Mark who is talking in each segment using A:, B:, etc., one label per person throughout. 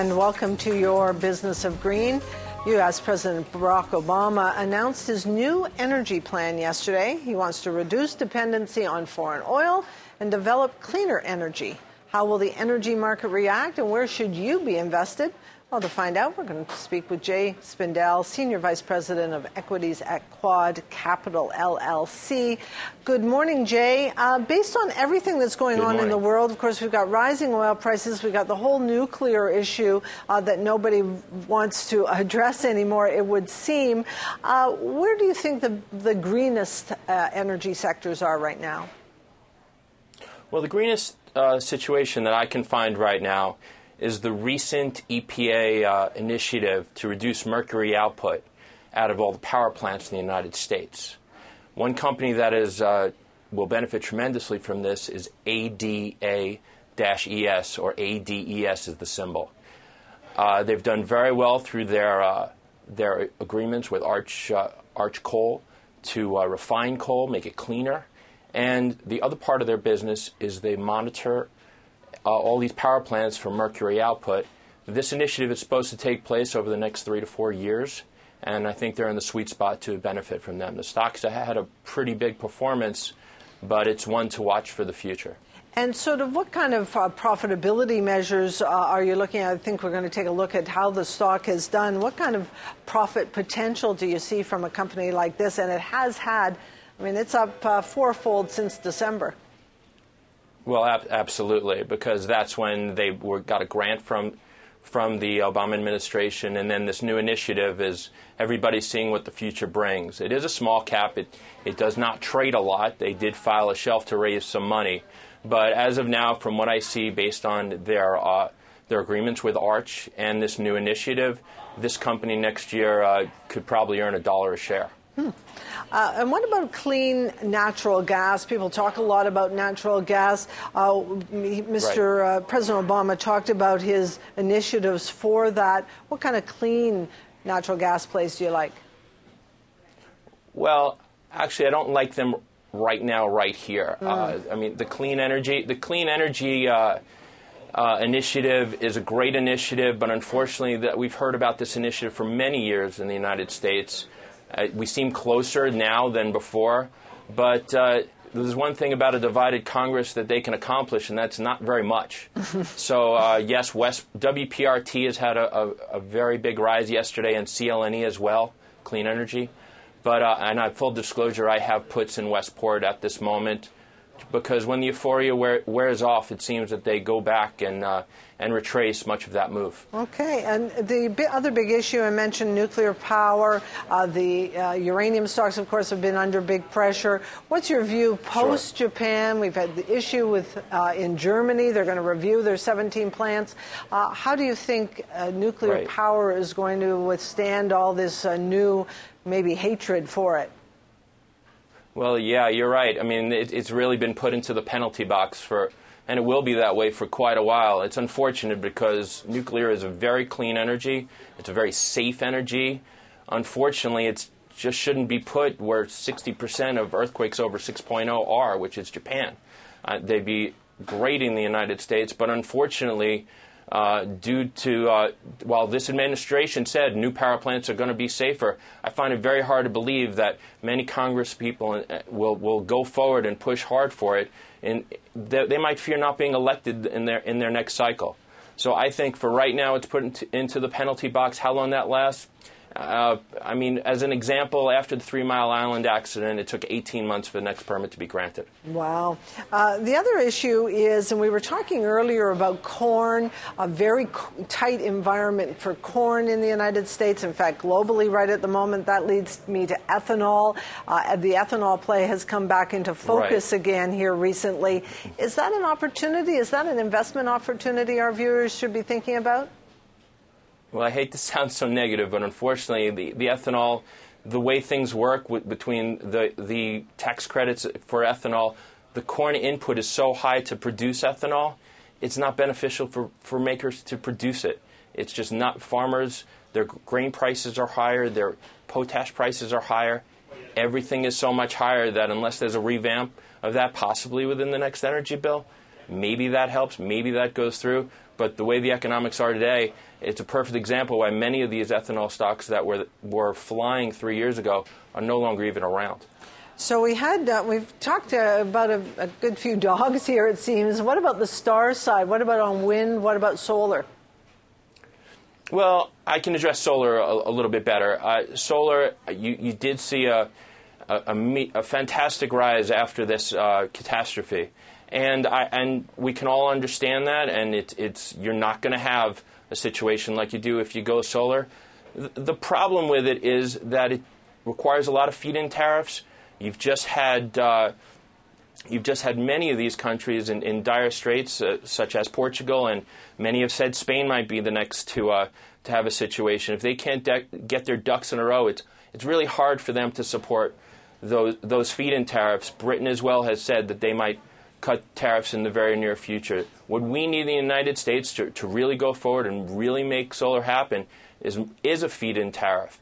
A: and welcome to your Business of Green. U.S. President Barack Obama announced his new energy plan yesterday. He wants to reduce dependency on foreign oil and develop cleaner energy. How will the energy market react, and where should you be invested? Well, to find out, we're going to speak with Jay Spindel, Senior Vice President of Equities at Quad Capital, LLC. Good morning, Jay. Based on everything that's going on in the world, of course, we've got rising oil prices. We've got the whole nuclear issue that nobody wants to address anymore, it would seem. Where do you think the greenest energy sectors are right now?
B: Well, the greenest situation that I can find right now is the recent EPA initiative to reduce mercury output out of all the power plants in the United States. One company that will benefit tremendously from this is ADA-ES, or ADES is the symbol. They've done very well through their agreements with Arch Coal to refine coal, make it cleaner. And the other part of their business is they monitor all these power plants for mercury output. This initiative is supposed to take place over the next 3 to 4 years, and I think they're in the sweet spot to benefit from them. The stocks have had a pretty big performance, but it's one to watch for the future.
A: And sort of what kind of profitability measures are you looking at? I think we're going to take a look at how the stock has done. What kind of profit potential do you see from a company like this? And it has had, I mean, it's up fourfold since December.
B: Well, absolutely, because that's when they got a grant from the Obama administration, and then this new initiative is everybody's seeing what the future brings. It is a small cap. It does not trade a lot. They did file a shelf to raise some money. But as of now, from what I see, based on their agreements with Arch and this new initiative, this company next year could probably earn $1 a share.
A: And what about clean natural gas? People talk a lot about natural gas. President Obama talked about his initiatives for that. What kind of clean natural gas plays do you like?
B: Well, actually, I don't like them right now, right here. I mean, the clean energy initiative is a great initiative, but unfortunately, we've heard about this initiative for many years in the United States. We seem closer now than before, but there's one thing about a divided Congress that they can accomplish, and that's not very much. So, yes, WPRT has had a very big rise yesterday, and CLNE as well, clean energy. But, and full disclosure, I have puts in Westport at this moment, because when the euphoria wears off, it seems that they go back and retrace much of that move. Okay,
A: and the other big issue, I mentioned nuclear power. The uranium stocks, of course, have been under big pressure. What's your view post-Japan? Sure. We've had the issue with in Germany. They're going to review their 17 plants. How do you think nuclear power is going to withstand all this new, maybe, hatred for it?
B: Well, yeah, you're right. I mean, it's really been put into the penalty box and it will be that way for quite a while. It's unfortunate because nuclear is a very clean energy. It's a very safe energy. Unfortunately, it just shouldn't be put where 60% of earthquakes over 6.0 are, which is Japan. They'd be great in the United States, but unfortunately, due to, while this administration said new power plants are going to be safer, I find it very hard to believe that many Congress people will go forward and push hard for it, and they might fear not being elected in their next cycle. So I think for right now it's put into the penalty box. How long that lasts? I mean, as an example, after the 3 Mile Island accident, it took 18 months for the next permit to be granted.
A: Wow. The other issue is, and we were talking earlier about corn, a very tight environment for corn in the United States. In fact, globally right at the moment, that leads me to ethanol. The ethanol play has come back into focus again here recently. Is that an opportunity? Is that an investment opportunity our viewers should be thinking about?
B: Well, I hate to sound so negative, but unfortunately, the ethanol, the way things work between the tax credits for ethanol, the corn input is so high to produce ethanol, it's not beneficial for makers to produce it. It's just not farmers. Their grain prices are higher. Their potash prices are higher. Everything is so much higher that unless there's a revamp of that, possibly within the next energy bill, maybe that helps. Maybe that goes through. But the way the economics are today, it's a perfect example why many of these ethanol stocks that were flying 3 years ago are no longer even around.
A: So we've talked about a good few dogs here, it seems. What about the star side? What about on wind? What about solar?
B: Well, I can address solar a little bit better. Solar, you did see a fantastic rise after this catastrophe, and we can all understand that. And you're not going to have a situation like you do if you go solar. The problem with it is that it requires a lot of feed-in tariffs. You've just had many of these countries in dire straits, such as Portugal, and many have said Spain might be the next to have a situation. If they can't get their ducks in a row, it's really hard for them to support those feed-in tariffs. Britain as well has said that they might cut tariffs in the very near future. What we need in the United States to really go forward and really make solar happen is a feed-in tariff.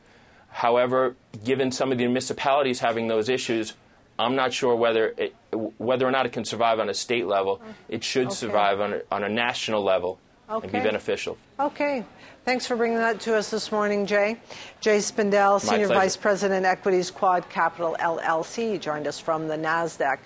B: However, given some of the municipalities having those issues, I'm not sure whether or not it can survive on a state level. It should survive on a national level and be beneficial.
A: Okay. Thanks for bringing that to us this morning, Jay. Jay Spindel, Senior Vice President, Equities Quad Capital LLC, joined us from the NASDAQ.